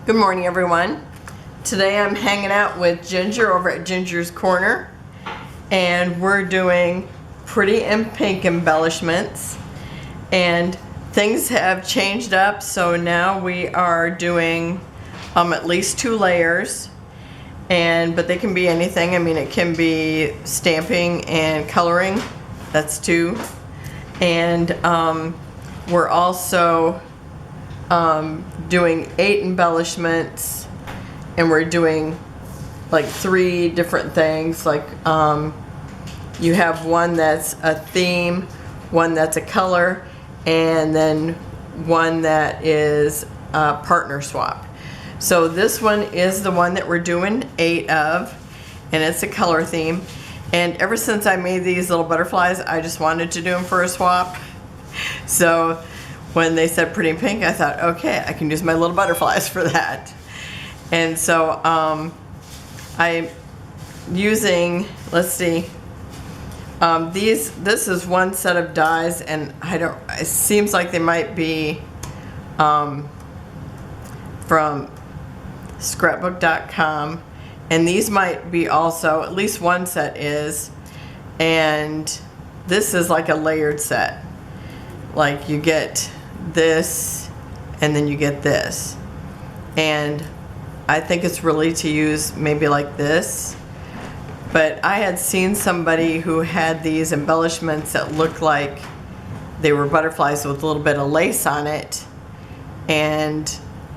Good morning, everyone. Today I'm hanging out with Ginger over at Ginger's Corner, and we're doing pretty and pink embellishments, and things have changed up, so now we are doing at least 2 layers, but they can be anything. I mean, it can be stamping and coloring, that's 2, and we're also doing 8 embellishments, and we're doing like 3 different things. Like you have one that's a theme, one that's a color, and then one that is a partner swap. So this one is the one that we're doing 8 of, and it's a color theme. And ever since I made these little butterflies, I just wanted to do them for a swap. So when they said pretty pink, I thought, okay, I can use my little butterflies for that. And so I'm using, let's see, this is one set of dies, and it seems like they might be from scrapbook.com, and these might be also, at least one set is, and this is like a layered set. Like you get this and then you get this, and I think it's really to use maybe like this. But I had seen somebody who had these embellishments that looked like they were butterflies with a little bit of lace on it, and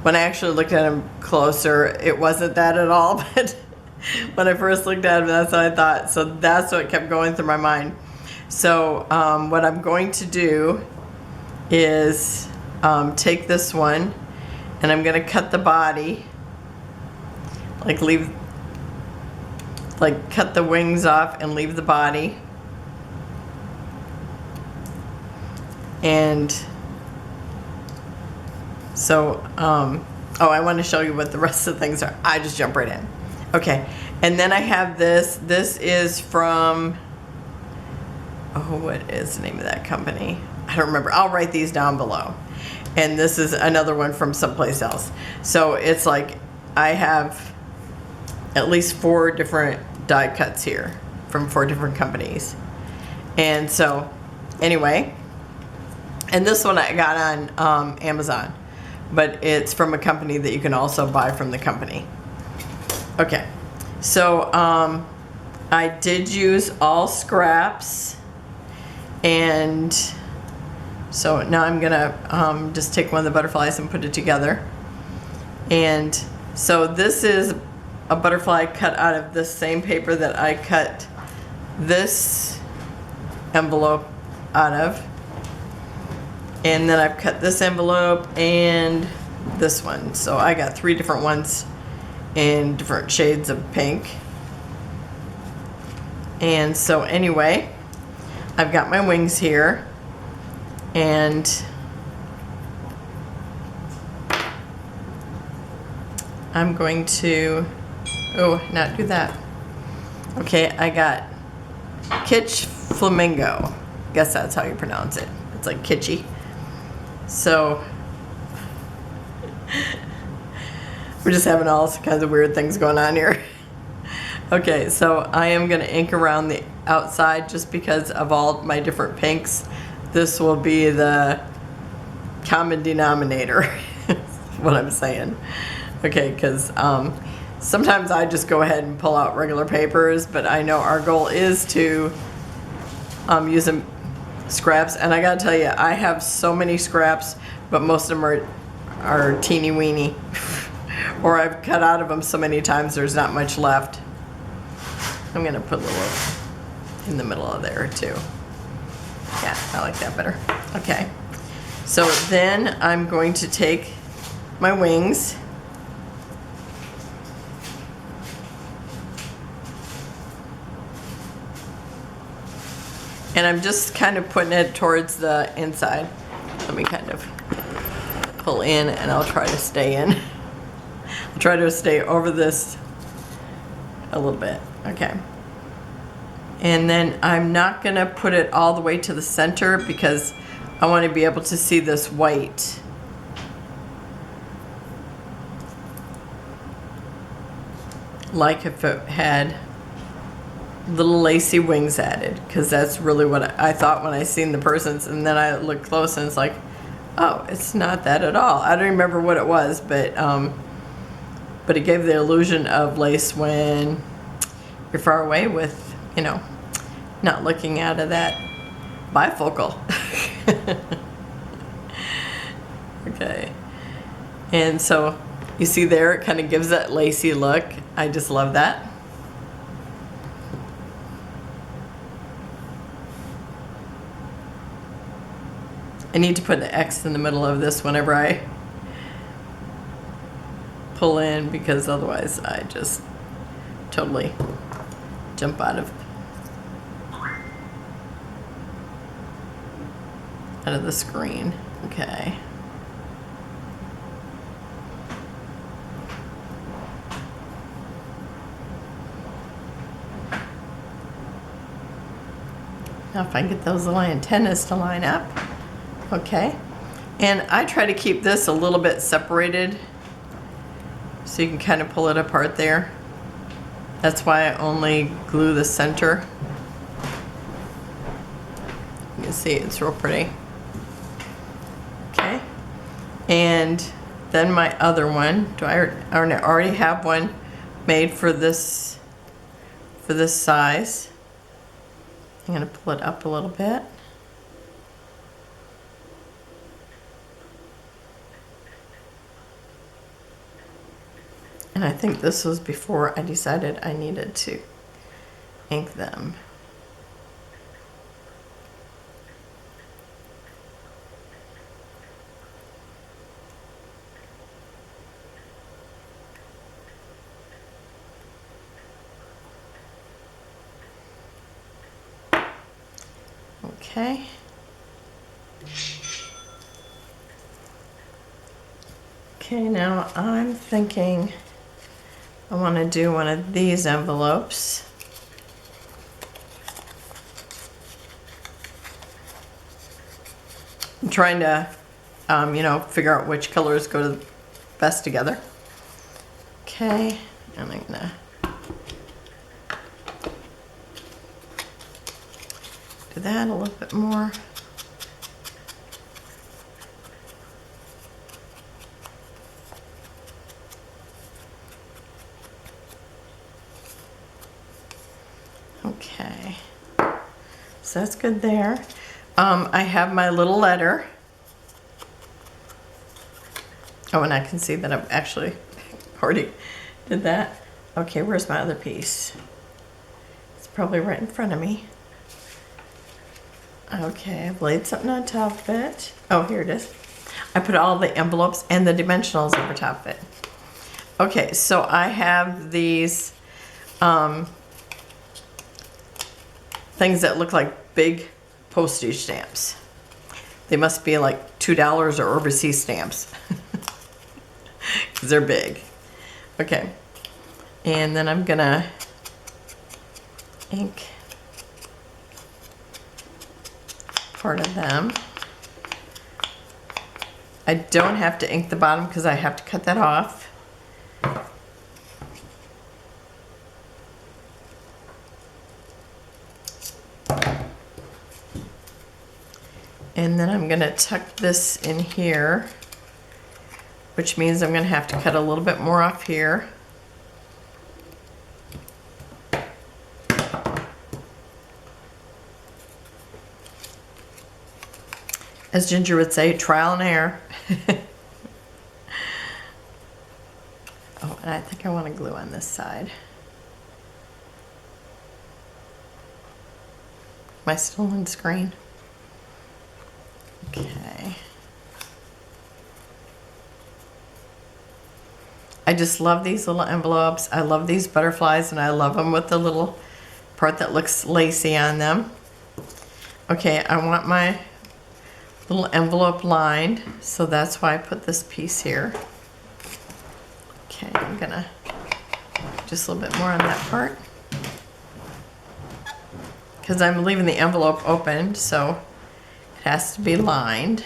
when I actually looked at them closer, it wasn't that at all. But when I first looked at them, that's what I thought. So that's what kept going through my mind. So what I'm going to do is take this one, and I'm going to cut the body, cut the wings off and leave the body. And so I want to show you what the rest of the things are. I just jump right in. Okay, and then I have this. This is from, what is the name of that company? I don't remember. I'll write these down below. And this is another one from someplace else. So it's like I have at least 4 different die cuts here from 4 different companies. And so anyway, and this one I got on Amazon, but it's from a company that you can also buy from the company. Okay, so I did use all scraps, and so now I'm gonna just take one of the butterflies and put it together. And so this is a butterfly cut out of this same paper that I cut this envelope out of. And then I've cut this envelope and this one. So I got 3 different ones in different shades of pink. And so anyway, I've got my wings here, and I'm going to, not do that. Okay, I got Kitsch Flamingo. Guess that's how you pronounce it. It's like kitschy. So we're just having all kinds of weird things going on here. Okay, so I am going to ink around the outside just because of all my different pinks. This will be the common denominator, is what I'm saying. Okay, because sometimes I just go ahead and pull out regular papers, but I know our goal is to use them scraps. And I gotta tell you, I have so many scraps, but most of them are teeny weeny. Or I've cut out of them so many times there's not much left. I'm gonna put a little in the middle of there too. Yeah, I like that better. Okay, so then I'm going to take my wings, and I'm just kind of putting it towards the inside. Let me kind of pull in, and I'll try to stay in. I'll try to stay over this a little bit. Okay. And then I'm not going to put it all the way to the center because I want to be able to see this white. like if it had little lacy wings added, because that's really what I thought when I seen the persons, and then I looked close and it's like, oh, it's not that at all. I don't remember what it was, but it gave the illusion of lace when you're far away with, you know, not looking out of that bifocal. Okay. And so you see there, it kind of gives that lacy look. I just love that. I need to put an X in the middle of this whenever I pull in, because otherwise I just totally jump out of the screen. Okay. Now if I can get those little antennas to line up. Okay. And I try to keep this a little bit separated so you can kind of pull it apart there. That's why I only glue the center. You can see it's real pretty. Okay. And then my other one, I already have one made for this size. I'm going to pull it up a little bit. And I think this was before I decided I needed to ink them. Okay. Okay, now I'm thinking I want to do one of these envelopes. I'm trying to, you know, figure out which colors go best together. Okay, and I'm gonna do that a little bit more. Okay, so that's good there. I have my little letter. Oh, and I can see that I've actually already did that. Okay, where's my other piece? It's probably right in front of me. Okay, I've laid something on top of it. Oh, here it is. I put all the envelopes and the dimensionals over top of it. Okay, so I have these things that look like big postage stamps. They must be like $2 or overseas stamps. Because they're big. Okay. And then I'm gonna ink part of them. I don't have to ink the bottom because I have to cut that off. And then I'm gonna tuck this in here, which means I'm gonna have to cut a little bit more off here. As Ginger would say, trial and error. Oh, and I think I want to glue on this side. Am I still on screen? Okay. I just love these little envelopes. I love these butterflies, and I love them with the little part that looks lacy on them. Okay, I want my little envelope lined, so that's why I put this piece here. Okay, I'm gonna just a little bit more on that part because I'm leaving the envelope open, so it has to be lined.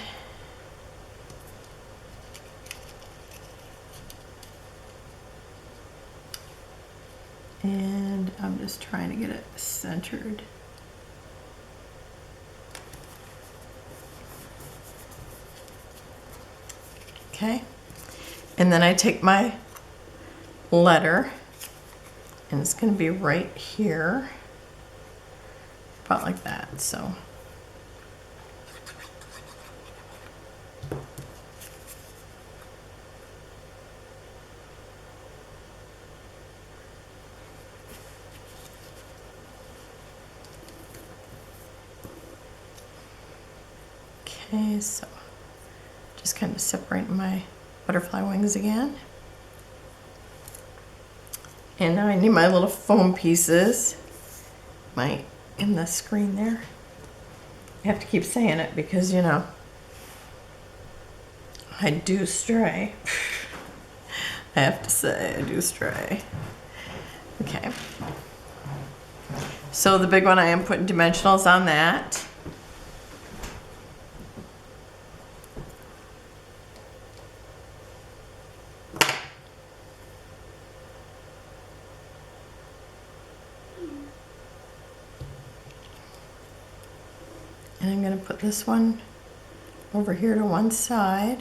And I'm just trying to get it centered. Okay, and then I take my letter, and it's going to be right here, about like that. So okay, so just kind of separating my butterfly wings again. And now I need my little foam pieces. In the screen there. I have to keep saying it because, you know, I do stray. I have to say, I do stray. Okay. So the big one, I am putting dimensionals on that. And I'm going to put this one over here to one side.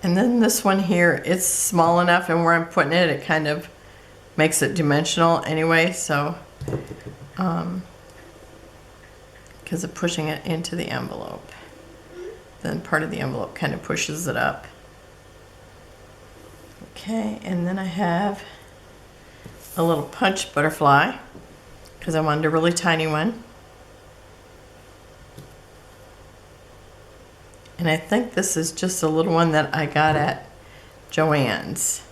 And then this one here, it's small enough, and where I'm putting it, it kind of makes it dimensional anyway, so because of pushing it into the envelope. Then part of the envelope kind of pushes it up. Okay, and then I have a little punch butterfly because I wanted a really tiny one. And I think this is just a little one that I got at Joann's.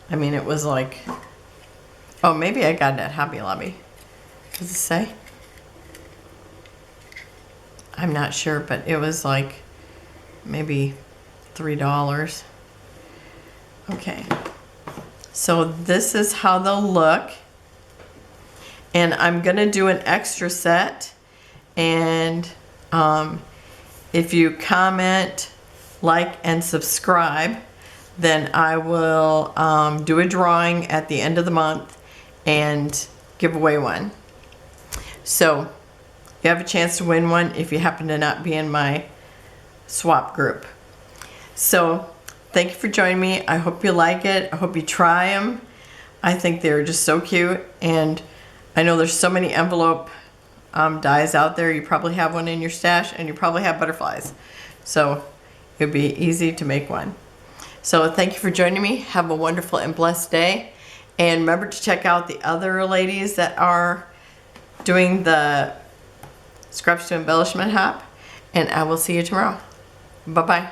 I mean, it was like, oh, maybe I got it at Hobby Lobby. Does it say? I'm not sure, but it was like maybe $3. Okay, so this is how they'll look, and I'm gonna do an extra set, and if you comment, like, and subscribe, then I will do a drawing at the end of the month and give away one. So you have a chance to win one if you happen to not be in my swap group. So thank you for joining me. I hope you like it. I hope you try them. I think they're just so cute, and I know there's so many envelope dies out there. You probably have one in your stash, and you probably have butterflies, so it'd be easy to make one. So thank you for joining me. Have a wonderful and blessed day, and remember to check out the other ladies that are doing the Scraps to Embellishment HOP, and I will see you tomorrow. Bye-bye.